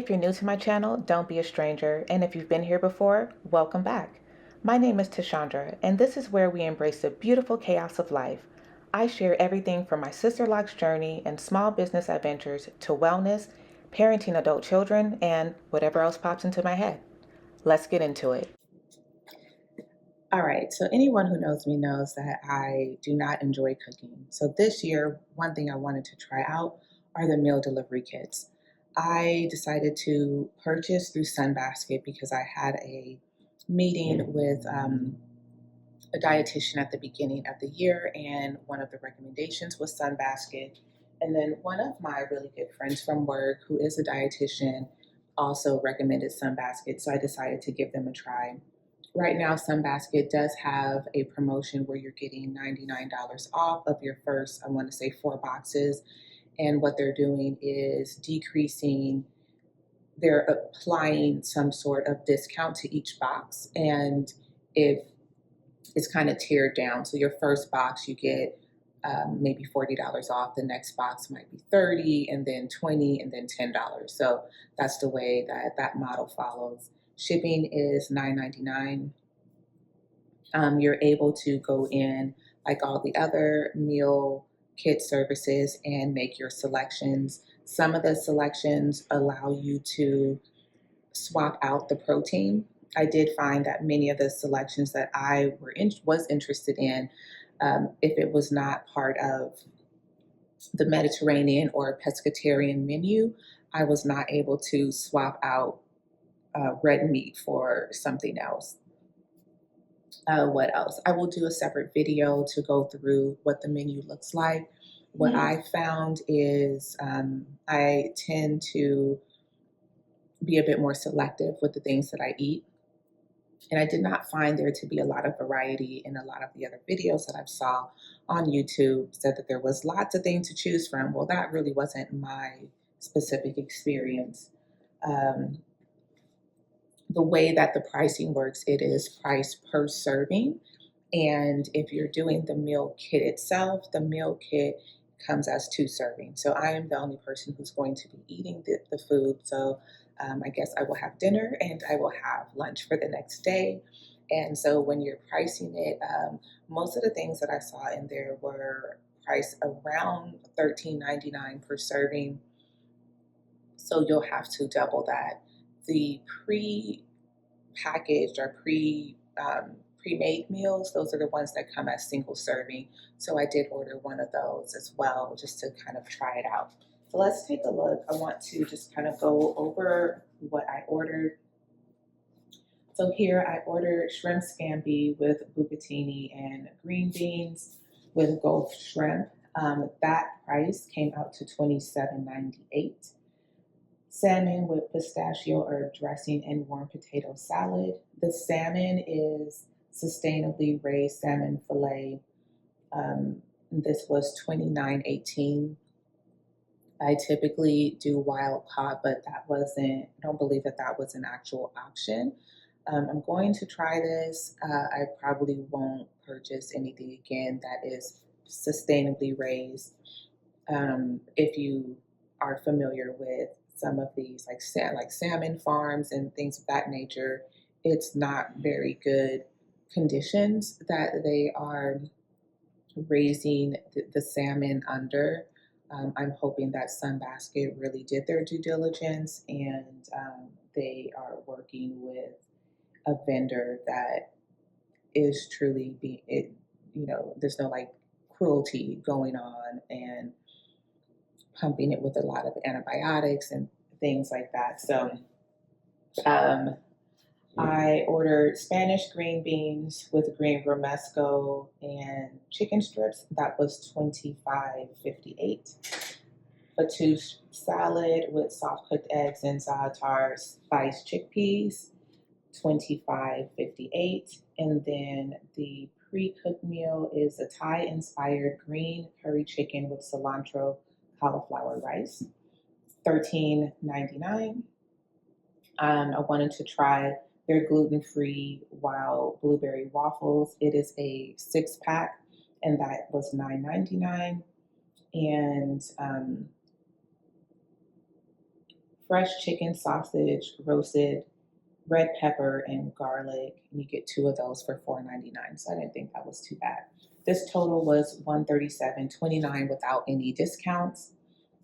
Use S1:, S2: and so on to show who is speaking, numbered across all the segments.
S1: If you're new to my channel, don't be a stranger, and if you've been here before, welcome back. My name is Tashandra, and this is where we embrace the beautiful chaos of life. I share everything from my sister-locke's journey and small business adventures to wellness, parenting adult children, and whatever else pops into my head. Let's get into it. All right, so anyone who knows me knows that I do not enjoy cooking. So this year, one thing I wanted to try out are the meal delivery kits. I decided to purchase through Sunbasket because I had a meeting with a dietitian at the beginning of the year, and one of the recommendations was Sunbasket. And then one of my really good friends from work, who is a dietitian, also recommended Sunbasket, so I decided to give them a try. Right now, Sunbasket does have a promotion where you're getting $99 off of your first, I want to say, 4 boxes. And what they're doing is they're applying some sort of discount to each box. And if it's kind of tiered down, so your first box, you get maybe $40 off. The next box might be 30, and then 20, and then $10. So that's the way that that model follows. Shipping is $9.99. You're able to go in like all the other meal kit services and make your selections. Some of the selections allow you to swap out the protein. I did find that many of the selections that was interested in, if it was not part of the Mediterranean or pescatarian menu, I was not able to swap out red meat for something else. What else? I will do a separate video to go through what the menu looks like. What I found is I tend to be a bit more selective with the things that I eat. And I did not find there to be a lot of variety in a lot of the other videos that I saw on YouTube. Said that there was lots of things to choose from. Well, that really wasn't my specific experience. Um, the way that the pricing works, it is priced per serving. And if you're doing the meal kit itself, the meal kit comes as 2 servings. So I am the only person who's going to be eating the food. So I guess I will have dinner and I will have lunch for the next day. And so when you're pricing it, most of the things that I saw in there were priced around $13.99 per serving. So you'll have to double that. The pre-packaged or pre-made meals, those are the ones that come as single serving. So I did order one of those as well, just to kind of try it out. So let's take a look. I want to just kind of go over what I ordered. So here I ordered shrimp scampi with bucatini and green beans with Gulf shrimp. That price came out to $27.98. Salmon with pistachio herb dressing and warm potato salad. The salmon is sustainably raised salmon fillet. This was $29.18. I typically do wild caught, but I don't believe that was an actual option. I'm going to try this. I probably won't purchase anything again that is sustainably raised. If you are familiar with some of these, like salmon farms and things of that nature, it's not very good conditions that they are raising the salmon under. I'm hoping that Sunbasket really did their due diligence, and they are working with a vendor that is truly there's no like cruelty going on and pumping it with a lot of antibiotics and things like that. So I ordered Spanish green beans with green romesco and chicken strips. That was $25.58. Fattoush salad with soft cooked eggs and za'atar spiced chickpeas, $25.58. And then the pre-cooked meal is a Thai-inspired green curry chicken with cilantro cauliflower rice, $13.99. I wanted to try their gluten-free wild blueberry waffles. It is a 6-pack, and that was $9.99. And fresh chicken, sausage, roasted red pepper, and garlic. And you get 2 of those for $4.99. So I didn't think that was too bad. This total was $137.29 without any discounts.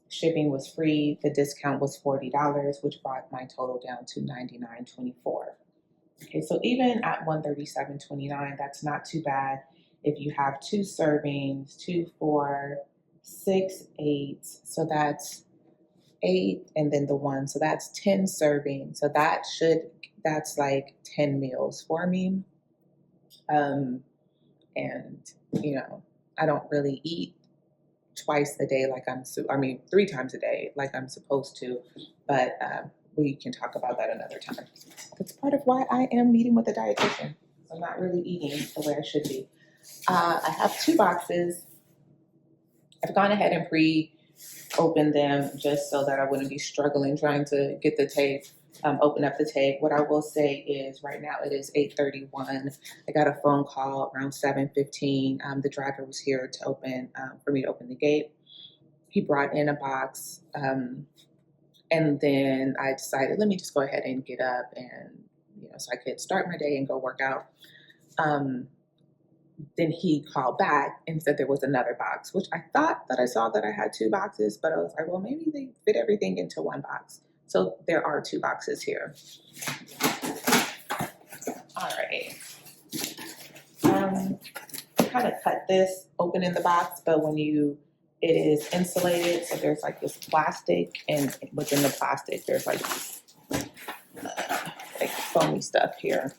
S1: Shipping was free. The discount was $40, which brought my total down to $99.24. Okay, so even at $137.29, that's not too bad. If you have 2 servings, 2, 4, 6, 8, so that's 8, and then the 1, so that's 10 servings. So that's like 10 meals for me. And I don't really eat twice a day like I mean 3 times a day like I'm supposed to, but we can talk about that another time. That's part of why I am meeting with a dietitian. I'm not really eating the way I should be. I have 2 boxes. I've gone ahead and pre-opened them just so that I wouldn't be struggling trying to get the tape, open up the tape. What I will say is right now it is 8:31. I got a phone call around 7:15. The driver was here to for me to open the gate. He brought in a box, and then I decided, let me just go ahead and get up and, so I could start my day and go work out. Then he called back and said there was another box, which I thought that I saw that I had 2 boxes, but I was like, well, maybe they fit everything into 1 box. So there are 2 boxes here. All right. Kind of cut this open in the box, but it is insulated, so there's like this plastic, and within the plastic there's like foamy stuff here.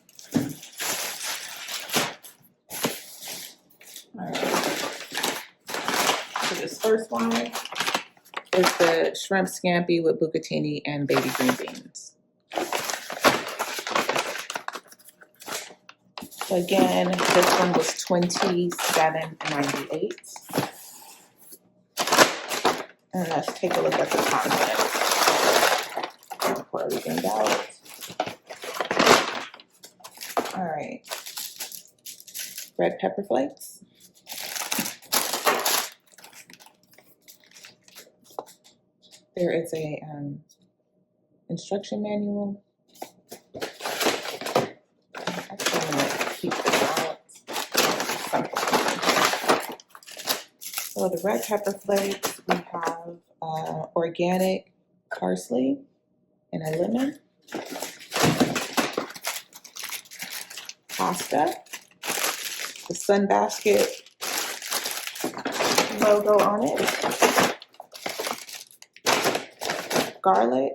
S1: All right. So this first one is the shrimp scampi with bucatini and baby green beans. So again, this one was $27.98. And let's take a look at the contents. I'll pour everything out. All right. Red pepper flakes. There is a instruction manual. Actually, I'm going to keep this out. So the red pepper flakes, we have organic parsley and a lemon. Pasta, the Sunbasket logo on it. Garlic.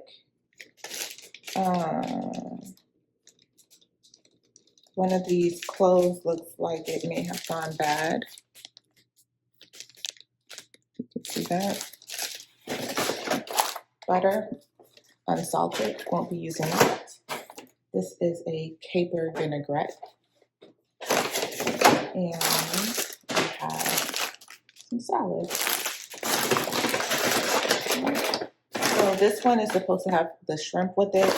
S1: One of these cloves looks like it may have gone bad. You can see that. Butter, unsalted, won't be using that. This is a caper vinaigrette. And we have some salad. So this one is supposed to have the shrimp with it.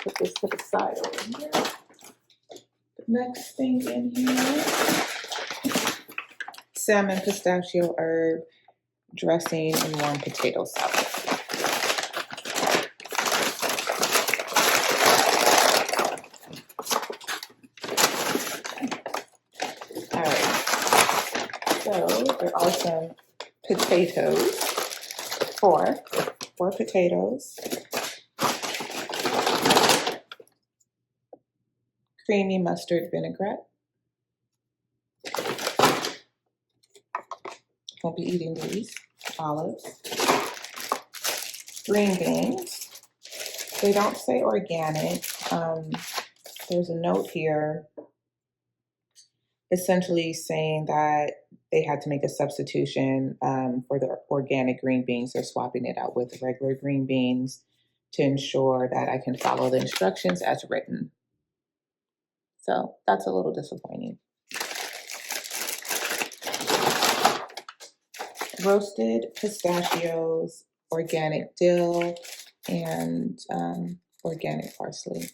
S1: Put this to the side over here. The next thing in here, salmon, pistachio, herb, dressing, and warm potato salad. All right. So there are some potatoes. Four potatoes. Creamy mustard vinaigrette. Won't be eating these. Olives. Green beans. They don't say organic. There's a note here essentially saying that they had to make a substitution for the organic green beans. They're swapping it out with regular green beans to ensure that I can follow the instructions as written. So that's a little disappointing. Roasted pistachios, organic dill, and organic parsley.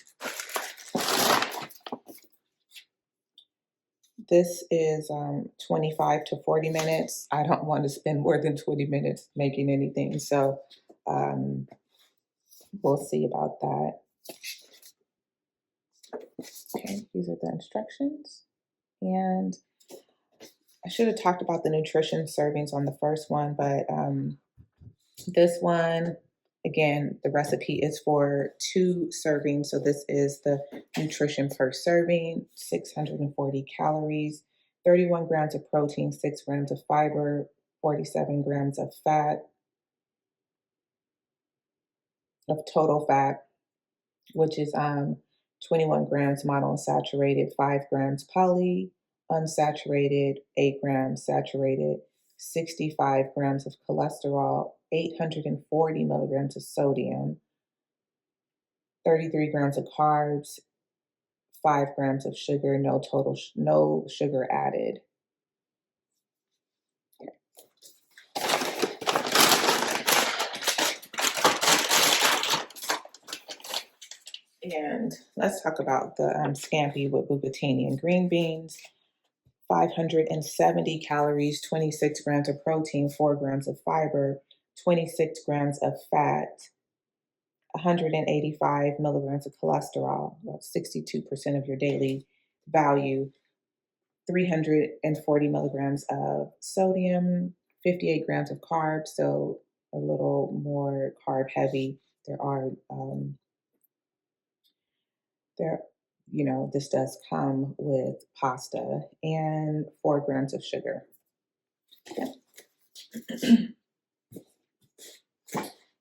S1: This is 25 to 40 minutes. I don't want to spend more than 20 minutes making anything. So um, we'll see about that. Okay, these are the instructions. And I should have talked about the nutrition servings on the first one, but this one, again, the recipe is for 2 servings. So this is the nutrition per serving, 640 calories, 31 grams of protein, 6 grams of fiber, 47 grams of fat, of total fat, which is 21 grams monounsaturated, 5 grams poly unsaturated, 8 grams saturated, 65 grams of cholesterol, 840 milligrams of sodium, 33 grams of carbs, 5 grams of sugar, no sugar added. And let's talk about the scampi with bucatini and green beans. 570 calories, 26 grams of protein, 4 grams of fiber, 26 grams of fat, 185 milligrams of cholesterol, about 62% of your daily value, 340 milligrams of sodium, 58 grams of carbs, so a little more carb heavy. There, this does come with pasta, and 4 grams of sugar. Yeah.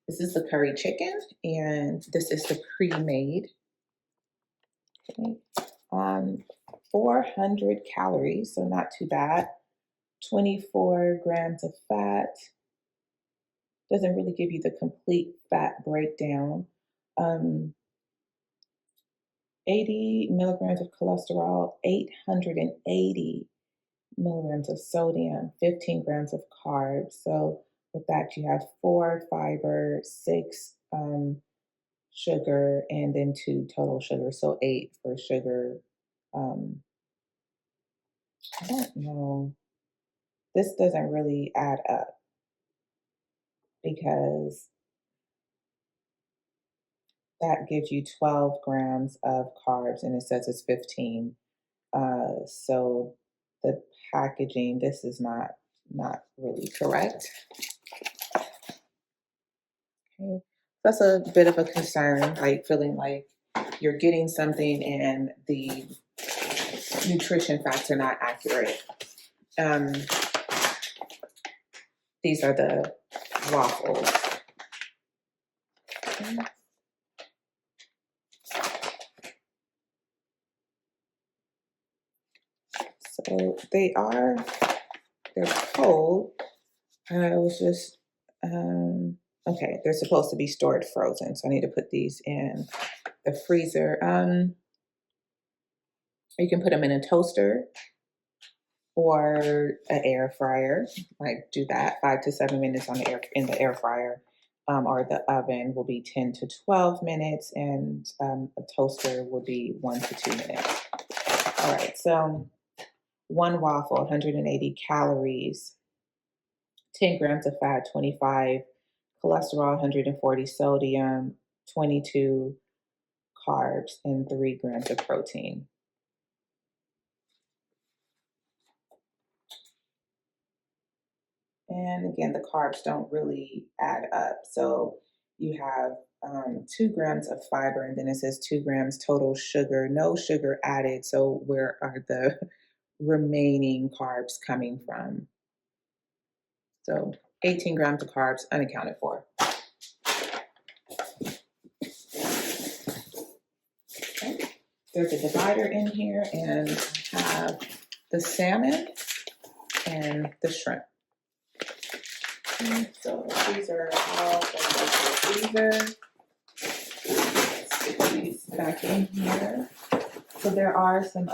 S1: This is the curry chicken, and this is the pre-made. Okay. 400 calories, so not too bad. 24 grams of fat. Doesn't really give you the complete fat breakdown. 80 milligrams of cholesterol, 880 milligrams of sodium, 15 grams of carbs. So with that, you have 4 fiber, 6 sugar, and then 2 total sugar. So 8 for sugar. I don't know. This doesn't really add up because that gives you 12 grams of carbs and it says it's 15. So the packaging, this is not really correct. Okay. That's a bit of a concern, like feeling like you're getting something and the nutrition facts are not accurate. These are the waffles. Okay. So they're cold. I was just, okay, they're supposed to be stored frozen. So I need to put these in the freezer. You can put them in a toaster or an air fryer. Like do that 5 to 7 minutes in the air fryer. Or the oven will be 10 to 12 minutes, and a toaster will be 1 to 2 minutes. All right, so 1 waffle, 180 calories, 10 grams of fat, 25 cholesterol, 140 sodium, 22 carbs, and 3 grams of protein. And again, the carbs don't really add up. So you have 2 grams of fiber, and then it says 2 grams total sugar, no sugar added. So where are the remaining carbs coming from? So 18 grams of carbs unaccounted for. Okay. There's a divider in here, and I have the salmon and the shrimp. So these are all going to go to the freezer. Stick these back in here. So there are some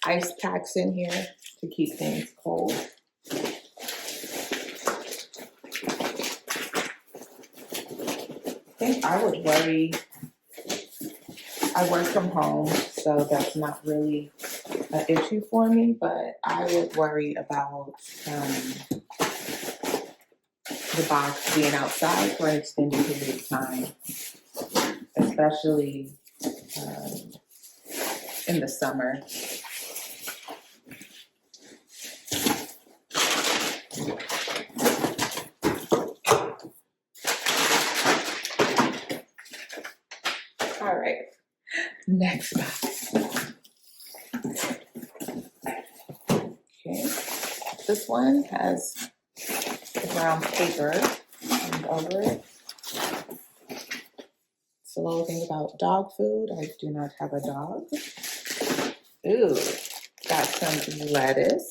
S1: ice packs in here to keep things cold. I think I I work from home, so that's not really an issue for me, but I would worry about the box being outside for an extended period of time, especially um, in the summer. All right, next box. Okay, this one has brown paper over it. It's a little thing about dog food. I do not have a dog. Ooh, got some lettuce.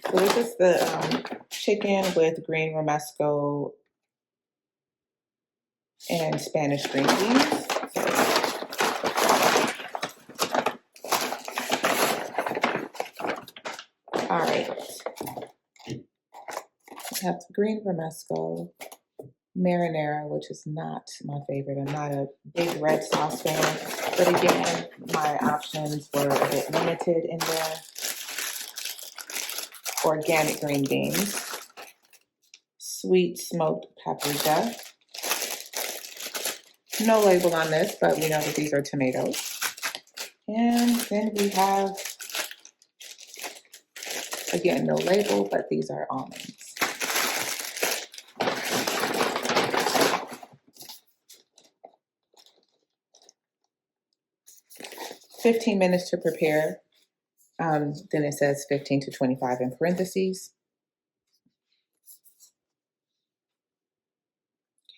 S1: So this is the chicken with green romesco and Spanish green beans. All right. I have green romesco, marinara, which is not my favorite. I'm not a big red sauce fan, but again, my options were a bit limited in there. Organic green beans, sweet smoked paprika. No label on this, but we know that these are tomatoes. And then we have, again, no label, but these are almonds. "15 minutes to prepare." Then it says 15 to 25 in parentheses.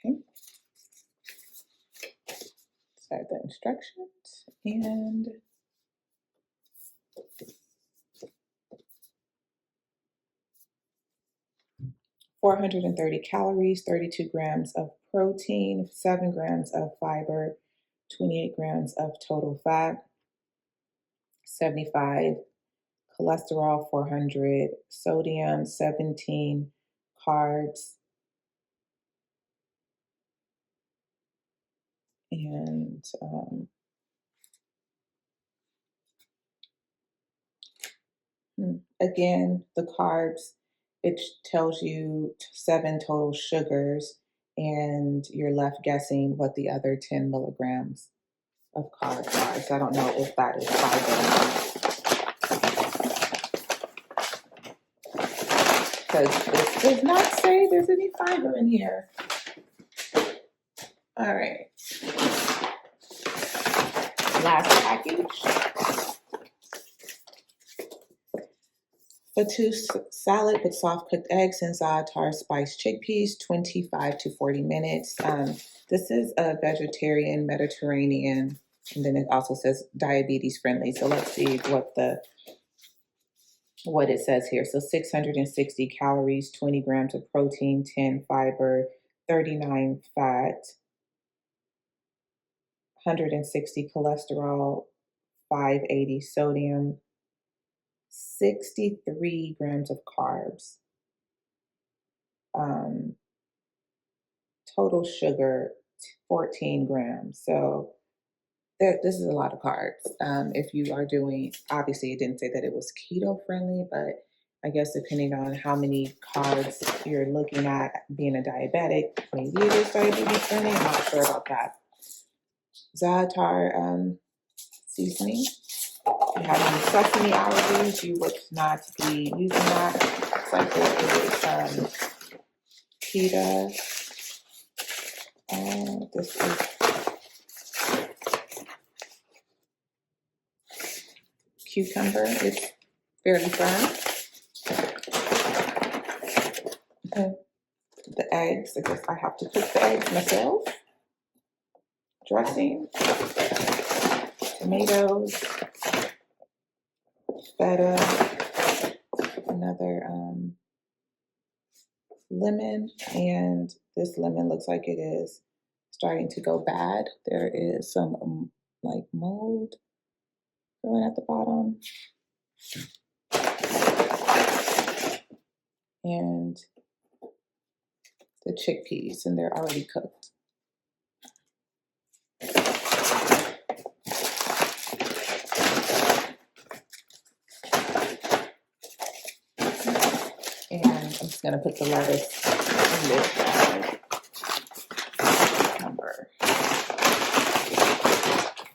S1: Okay. Start the instructions and "430 calories, 32 grams of protein, 7 grams of fiber, 28 grams of total fat, 75 cholesterol, 400 sodium, 17 carbs, and again, the carbs, it tells you 7 total sugars, and you're left guessing what the other 10 milligrams of carbs are. So I don't know if that is fiber, because this does not say there's any fiber in here. All right. Last package. Fattoush salad with soft cooked eggs and za'atar spiced chickpeas, 25 to 40 minutes. This is a vegetarian Mediterranean, and then it also says diabetes friendly. So let's see what it says here. So 660 calories, 20 grams of protein, 10 fiber, 39 fat, 160 cholesterol, 580 sodium, 63 grams of carbs. Total sugar, 14 grams. So this is a lot of carbs. If you are doing, obviously it didn't say that it was keto friendly, but I guess depending on how many carbs you're looking at, being a diabetic, maybe it is diabetes friendly. I'm not sure about that. Za'atar seasoning. If you have any sesame allergies, you would not be using that. Looks like there is pita. This is cucumber. It's fairly firm. The eggs, I guess I have to cook the eggs myself. Dressing, tomatoes, feta, another lemon, and this lemon looks like it is starting to go bad. There is some like mold growing at the bottom. and the chickpeas, and they're already cooked. And I'm just gonna put the lettuce in this number.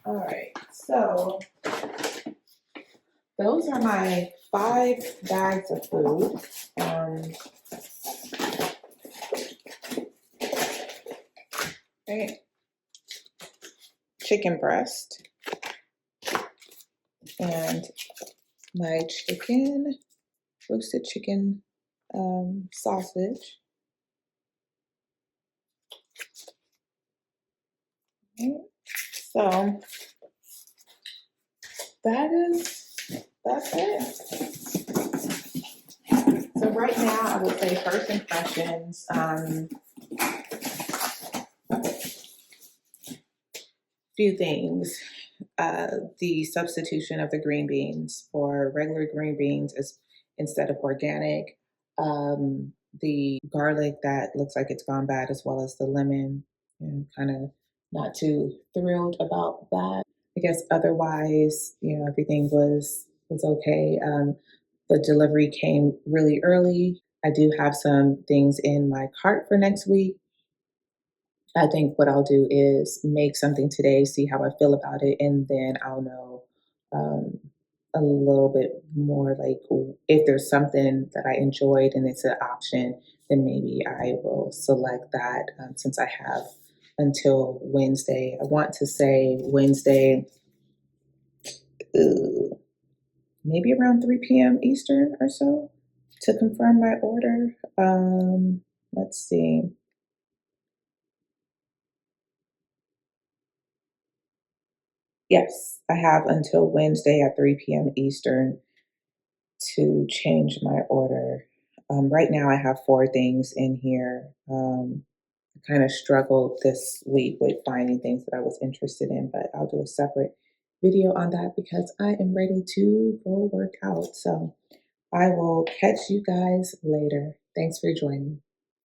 S1: All right, so those are my 5 bags of food. Right. Chicken breast and my roasted chicken sausage. Okay. So that's it. So right now, I would say first impressions. Few things. The substitution of the green beans for regular green beans is instead of organic. The garlic that looks like it's gone bad, as well as the lemon. And kind of not too thrilled about that. I guess otherwise, everything was okay. The delivery came really early. I do have some things in my cart for next week. I think what I'll do is make something today, see how I feel about it, and then I'll know um, a little bit more like if there's something that I enjoyed and it's an option, then maybe I will select that since I have until Wednesday. I want to say Wednesday, maybe around 3 p.m. Eastern or so to confirm my order. Let's see. Yes, I have until Wednesday at 3 p.m. Eastern to change my order. Right now, I have 4 things in here. I kind of struggled this week with finding things that I was interested in, but I'll do a separate video on that because I am ready to go work out. So I will catch you guys later. Thanks for joining.